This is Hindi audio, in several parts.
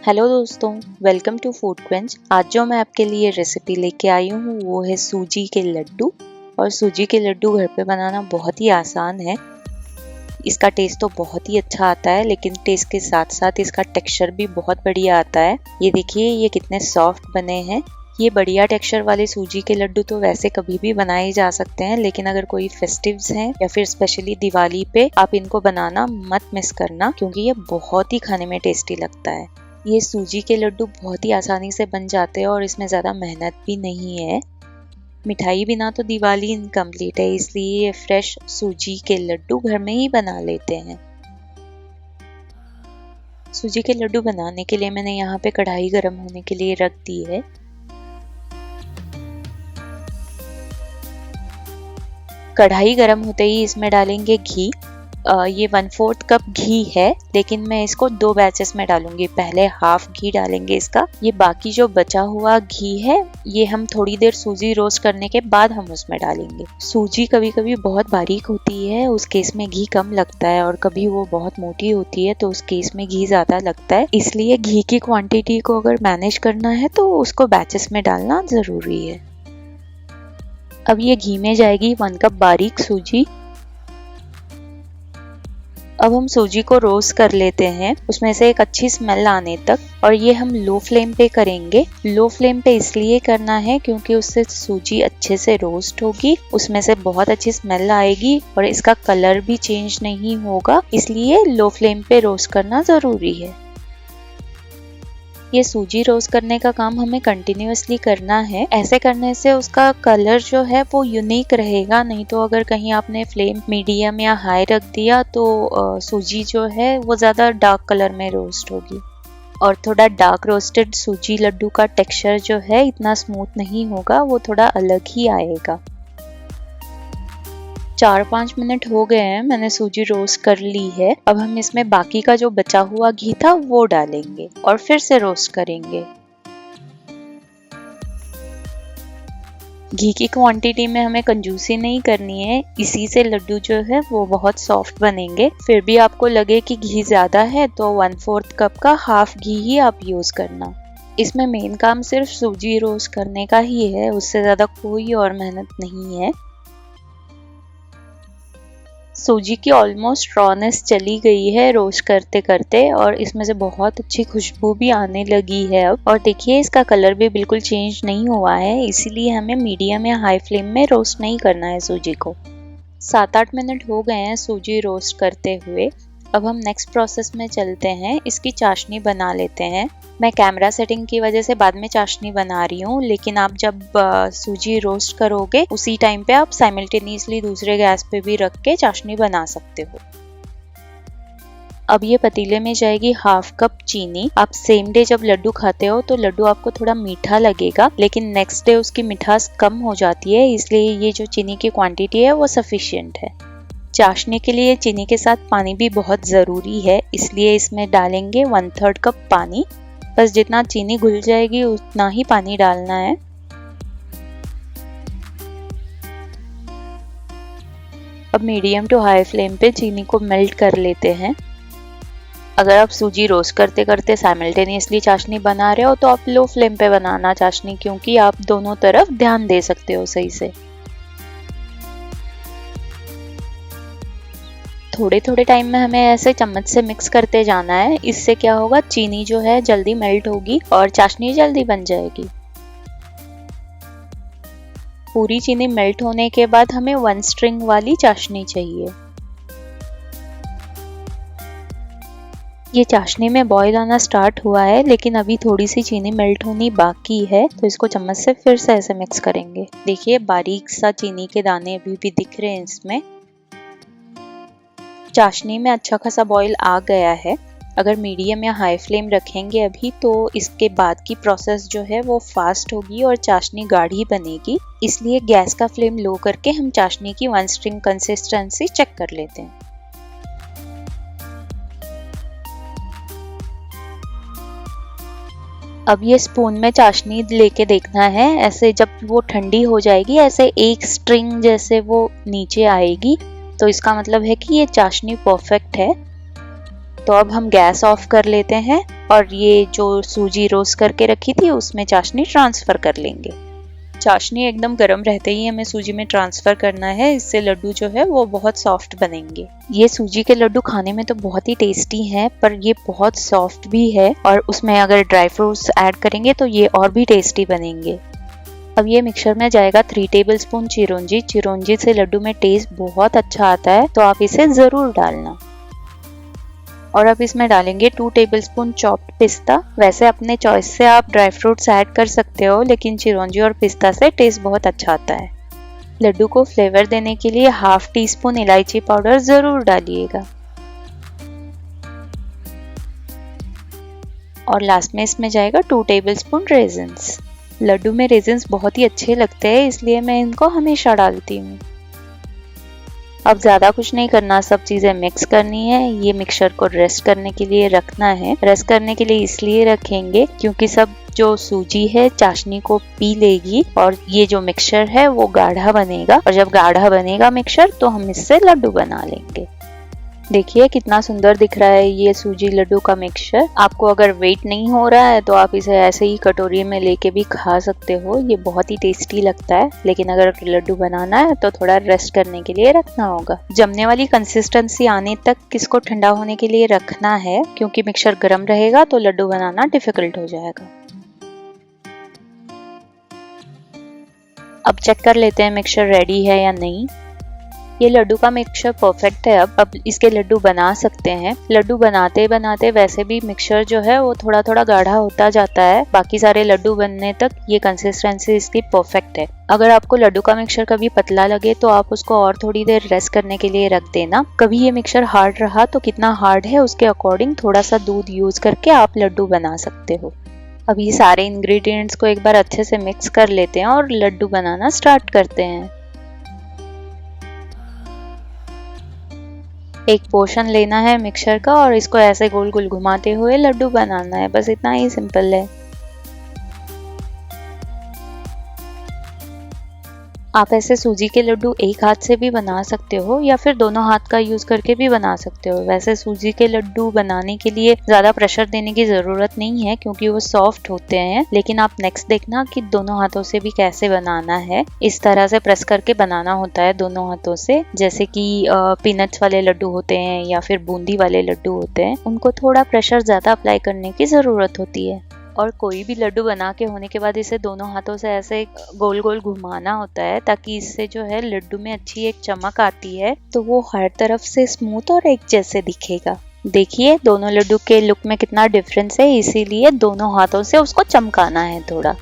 हेलो दोस्तों, वेलकम टू फूड क्वेंच। आज जो मैं आपके लिए रेसिपी लेके आई हूँ वो है सूजी के लड्डू। और सूजी के लड्डू घर पे बनाना बहुत ही आसान है। इसका टेस्ट तो बहुत ही अच्छा आता है, लेकिन टेस्ट के साथ साथ इसका टेक्सचर भी बहुत बढ़िया आता है। ये देखिए ये कितने सॉफ्ट बने हैं। ये बढ़िया टेक्सचर वाले सूजी के लड्डू तो वैसे कभी भी बनाए जा सकते हैं, लेकिन अगर कोई फेस्टिव्स हैं या फिर स्पेशली दिवाली पे आप इनको बनाना मत मिस करना, क्योंकि ये बहुत ही खाने में टेस्टी लगता है। ये सूजी के लड्डू बहुत ही आसानी से बन जाते हैं और इसमें ज़्यादा मेहनत भी नहीं है। मिठाई बिना तो दिवाली इनकम्प्लीट है, इसलिए ये फ्रेश सूजी के लड्डू घर में ही बना लेते हैं। सूजी के लड्डू बनाने के लिए मैंने यहाँ पे कढ़ाई गर्म होने के लिए रख दी है। कढ़ाई गर्म होते ही इसमें डालेंगे घी। ये 1/4 कप घी है, लेकिन मैं इसको 2 बैचेस में डालूंगी। पहले हाफ घी डालेंगे इसका। ये बाकी जो बचा हुआ घी है ये हम थोड़ी देर सूजी रोस्ट करने के बाद हम उसमें डालेंगे। सूजी कभी कभी बहुत बारीक होती है, उस केस में घी कम लगता है, और कभी वो बहुत मोटी होती है तो उस केस में घी ज्यादा लगता है। इसलिए घी की क्वांटिटी को अगर मैनेज करना है तो उसको बैचेस में डालना जरूरी है। अब ये घी में जाएगी 1 कप बारीक सूजी। अब हम सूजी को रोस्ट कर लेते हैं, उसमें से एक अच्छी स्मेल आने तक। और ये हम लो फ्लेम पे करेंगे। लो फ्लेम पे इसलिए करना है क्योंकि उससे सूजी अच्छे से रोस्ट होगी, उसमें से बहुत अच्छी स्मेल आएगी और इसका कलर भी चेंज नहीं होगा, इसलिए लो फ्लेम पे रोस्ट करना जरूरी है। ये सूजी रोस्ट करने का काम हमें कंटिन्यूअसली करना है। ऐसे करने से उसका कलर जो है वो यूनिक रहेगा। नहीं तो अगर कहीं आपने फ्लेम मीडियम या हाई रख दिया तो सूजी जो है वो ज़्यादा डार्क कलर में रोस्ट होगी, और थोड़ा डार्क रोस्टेड सूजी लड्डू का टेक्सचर जो है इतना स्मूथ नहीं होगा, वो थोड़ा अलग ही आएगा। 4-5 मिनट हो गए हैं, मैंने सूजी रोस्ट कर ली है। अब हम इसमें बाकी का जो बचा हुआ घी था वो डालेंगे और फिर से रोस्ट करेंगे। घी की क्वांटिटी में हमें कंजूसी नहीं करनी है, इसी से लड्डू जो है वो बहुत सॉफ्ट बनेंगे। फिर भी आपको लगे कि घी ज्यादा है तो 1/4 कप का हाफ घी ही आप यूज करना। इसमें मेन काम सिर्फ सूजी रोस्ट करने का ही है, उससे ज्यादा कोई और मेहनत नहीं है। सूजी की ऑलमोस्ट रॉनेस चली गई है रोस्ट करते करते, और इसमें से बहुत अच्छी खुशबू भी आने लगी है अब। और देखिए इसका कलर भी बिल्कुल चेंज नहीं हुआ है, इसीलिए हमें मीडियम या हाई फ्लेम में रोस्ट नहीं करना है सूजी को। 7-8 मिनट हो गए हैं सूजी रोस्ट करते हुए। अब हम नेक्स्ट प्रोसेस में चलते हैं, इसकी चाशनी बना लेते हैं। मैं कैमरा सेटिंग की वजह से बाद में चाशनी बना रही हूँ, लेकिन आप जब सूजी रोस्ट करोगे उसी टाइम पे आप साइमल्टेनियसली दूसरे गैस पे भी रख के चाशनी बना सकते हो। अब ये पतीले में जाएगी हाफ कप चीनी। आप सेम डे जब लड्डू खाते हो तो लड्डू आपको थोड़ा मीठा लगेगा, लेकिन नेक्स्ट डे उसकी मिठास कम हो जाती है, इसलिए ये जो चीनी की क्वांटिटी है वो सफिशिएंट है। चाशनी के लिए चीनी के साथ पानी भी बहुत ज़रूरी है, इसलिए इसमें डालेंगे 1/3 कप पानी। बस जितना चीनी घुल जाएगी उतना ही पानी डालना है। अब मीडियम टू हाई फ्लेम पे चीनी को मेल्ट कर लेते हैं। अगर आप सूजी रोस्ट करते करते साइमल्टेनियसली चाशनी बना रहे हो तो आप लो फ्लेम पे बनाना चाशनी, क्योंकि आप दोनों तरफ ध्यान दे सकते हो सही से। थोड़े थोड़े टाइम में हमें ऐसे चम्मच से मिक्स करते जाना है। इससे क्या होगा, चीनी जो है जल्दी मेल्ट होगी और चाशनी जल्दी बन जाएगी। पूरी चीनी मेल्ट होने के बाद हमें 1 स्ट्रिंग वाली चाशनी चाहिए। ये चाशनी में बॉईल आना स्टार्ट हुआ है, लेकिन अभी थोड़ी सी चीनी मेल्ट होनी बाकी है, तो इसको चम्मच से फिर से ऐसे मिक्स करेंगे। देखिए बारीक सा चीनी के दाने अभी भी दिख रहे हैं इसमें। चाशनी में अच्छा खासा बॉईल आ गया है। अगर मीडियम या हाई फ्लेम रखेंगे अभी तो इसके बाद की प्रोसेस जो है वो फास्ट होगी और चाशनी गाढ़ी बनेगी, इसलिए गैस का फ्लेम लो करके हम चाशनी की 1 स्ट्रिंग कंसिस्टेंसी चेक कर लेते हैं। अब ये स्पून में चाशनी लेके देखना है, ऐसे जब वो ठंडी हो जाएगी ऐसे एक स्ट्रिंग जैसे वो नीचे आएगी तो इसका मतलब है कि ये चाशनी परफेक्ट है। तो अब हम गैस ऑफ कर लेते हैं और ये जो सूजी रोस्ट करके रखी थी उसमें चाशनी ट्रांसफ़र कर लेंगे। चाशनी एकदम गर्म रहते ही हमें सूजी में ट्रांसफ़र करना है, इससे लड्डू जो है वो बहुत सॉफ्ट बनेंगे। ये सूजी के लड्डू खाने में तो बहुत ही टेस्टी हैं, पर ये बहुत सॉफ्ट भी है और उसमें अगर ड्राई फ्रूट्स ऐड करेंगे तो ये और भी टेस्टी बनेंगे। अब ये मिक्सचर में जाएगा 3 टेबलस्पून चिरौंजी। चिरौंजी से लड्डू में टेस्ट बहुत अच्छा आता है, तो आप इसे ज़रूर डालना। और अब इसमें डालेंगे 2 टेबलस्पून चॉप्ड पिस्ता। वैसे अपने चॉइस से आप ड्राई फ्रूट्स ऐड कर सकते हो, लेकिन चिरौंजी और पिस्ता से टेस्ट बहुत अच्छा आता है। लड्डू को फ्लेवर देने के लिए ½ टीस्पून इलायची पाउडर ज़रूर डालिएगा। और लास्ट में इसमें जाएगा 2 टेबलस्पून रेजिन्स। लड्डू में रेजिन्स बहुत ही अच्छे लगते हैं, इसलिए मैं इनको हमेशा डालती हूँ। अब ज़्यादा कुछ नहीं करना, सब चीज़ें मिक्स करनी है। ये मिक्सचर को रेस्ट करने के लिए रखना है। रेस्ट करने के लिए इसलिए रखेंगे क्योंकि सब जो सूजी है चाशनी को पी लेगी और ये जो मिक्सचर है वो गाढ़ा बनेगा, और जब गाढ़ा बनेगा मिक्सचर तो हम इससे लड्डू बना लेंगे। देखिए कितना सुंदर दिख रहा है ये सूजी लड्डू का मिक्सचर। आपको अगर वेट नहीं हो रहा है तो आप इसे ऐसे ही कटोरी में लेके भी खा सकते हो, ये बहुत ही टेस्टी लगता है। लेकिन अगर लड्डू बनाना है तो थोड़ा रेस्ट करने के लिए रखना होगा। जमने वाली कंसिस्टेंसी आने तक इसको ठंडा होने के लिए रखना है, क्योंकि मिक्सचर गर्म रहेगा तो लड्डू बनाना डिफिकल्ट हो जाएगा। अब चेक कर लेते हैं मिक्सचर रेडी है या नहीं। ये लड्डू का मिक्सचर परफेक्ट है। अब इसके लड्डू बना सकते हैं। लड्डू बनाते बनाते वैसे भी मिक्सचर जो है वो थोड़ा थोड़ा गाढ़ा होता जाता है। बाकी सारे लड्डू बनने तक ये कंसिस्टेंसी इसकी परफेक्ट है। अगर आपको लड्डू का मिक्सचर कभी पतला लगे तो आप उसको और थोड़ी देर रेस्ट करने के लिए रख देना। कभी ये मिक्सचर हार्ड रहा तो कितना हार्ड है उसके अकॉर्डिंग थोड़ा सा दूध यूज करके आप लड्डू बना सकते हो। अब ये सारे इंग्रेडिएंट्स को एक बार अच्छे से मिक्स कर लेते हैं और लड्डू बनाना स्टार्ट करते हैं। एक पोर्शन लेना है मिक्सचर का और इसको ऐसे गोल गोल घुमाते हुए लड्डू बनाना है। बस इतना ही सिंपल है। आप ऐसे सूजी के लड्डू एक हाथ से भी बना सकते हो या फिर दोनों हाथ का यूज करके भी बना सकते हो। वैसे सूजी के लड्डू बनाने के लिए ज्यादा प्रेशर देने की जरूरत नहीं है क्योंकि वो सॉफ्ट होते हैं। लेकिन आप नेक्स्ट देखना कि दोनों हाथों से भी कैसे बनाना है। इस तरह से प्रेस करके बनाना होता है दोनों हाथों से। जैसे कि पीनट्स वाले लड्डू होते हैं या फिर बूंदी वाले लड्डू होते हैं, उनको थोड़ा प्रेशर ज्यादा अप्लाई करने की जरूरत होती है। और कोई भी लड्डू बना के होने के बाद इसे दोनों हाथों से ऐसे गोल गोल घुमाना होता है, ताकि इससे जो है लड्डू में अच्छी एक चमक आती है, तो वो हर तरफ से स्मूथ और एक जैसे दिखेगा। देखिए दोनों लड्डू के लुक में कितना डिफरेंस है, इसीलिए दोनों हाथों से उसको चमकाना है थोड़ा।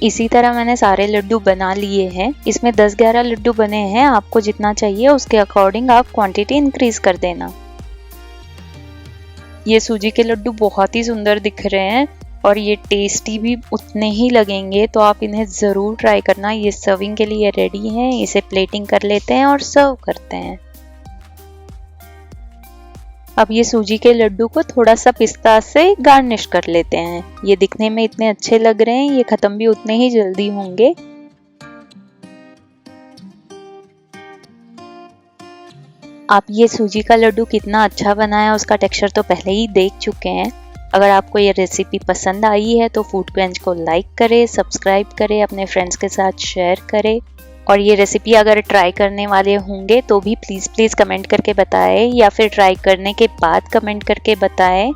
इसी तरह मैंने सारे लड्डू बना लिए हैं। इसमें 10-11 लड्डू बने हैं। आपको जितना चाहिए उसके अकॉर्डिंग आप क्वांटिटी इंक्रीज कर देना। ये सूजी के लड्डू बहुत ही सुंदर दिख रहे हैं और ये टेस्टी भी उतने ही लगेंगे, तो आप इन्हें ज़रूर ट्राई करना। ये सर्विंग के लिए रेडी हैं। इसे प्लेटिंग कर लेते हैं और सर्व करते हैं। अब ये सूजी के लड्डू को थोड़ा सा पिस्ता से गार्निश कर लेते हैं। ये दिखने में इतने अच्छे लग रहे हैं, ये ख़त्म भी उतने ही जल्दी होंगे। आप ये सूजी का लड्डू कितना अच्छा बना है उसका टेक्सचर तो पहले ही देख चुके हैं। अगर आपको ये रेसिपी पसंद आई है तो फूड क्वेंच को लाइक करें, सब्सक्राइब करें, अपने फ्रेंड्स के साथ शेयर करें। और ये रेसिपी अगर ट्राई करने वाले होंगे तो भी प्लीज़ कमेंट करके बताएं, या फिर ट्राई करने के बाद कमेंट करके बताएं।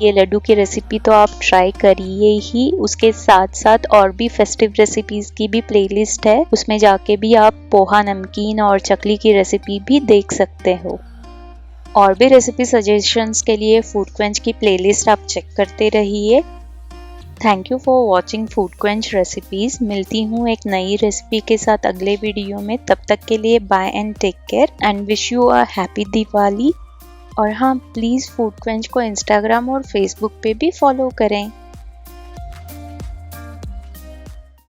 ये लड्डू की रेसिपी तो आप ट्राई करिए ही, उसके साथ साथ और भी फेस्टिव रेसिपीज़ की भी प्लेलिस्ट है, उसमें जाके भी आप पोहा, नमकीन और चकली की रेसिपी भी देख सकते हो। और भी रेसिपी सजेशंस के लिए फूड क्वेंच की प्लेलिस्ट आप चेक करते रहिए। Thank you for watching food quench recipes. मिलती हूँ एक नई रेसिपी के साथ अगले वीडियो में। तब तक के लिए bye and take care and wish you a happy Diwali. और हाँ, प्लीज़ फूड क्वेंच को इंस्टाग्राम और फेसबुक पे भी फॉलो करें।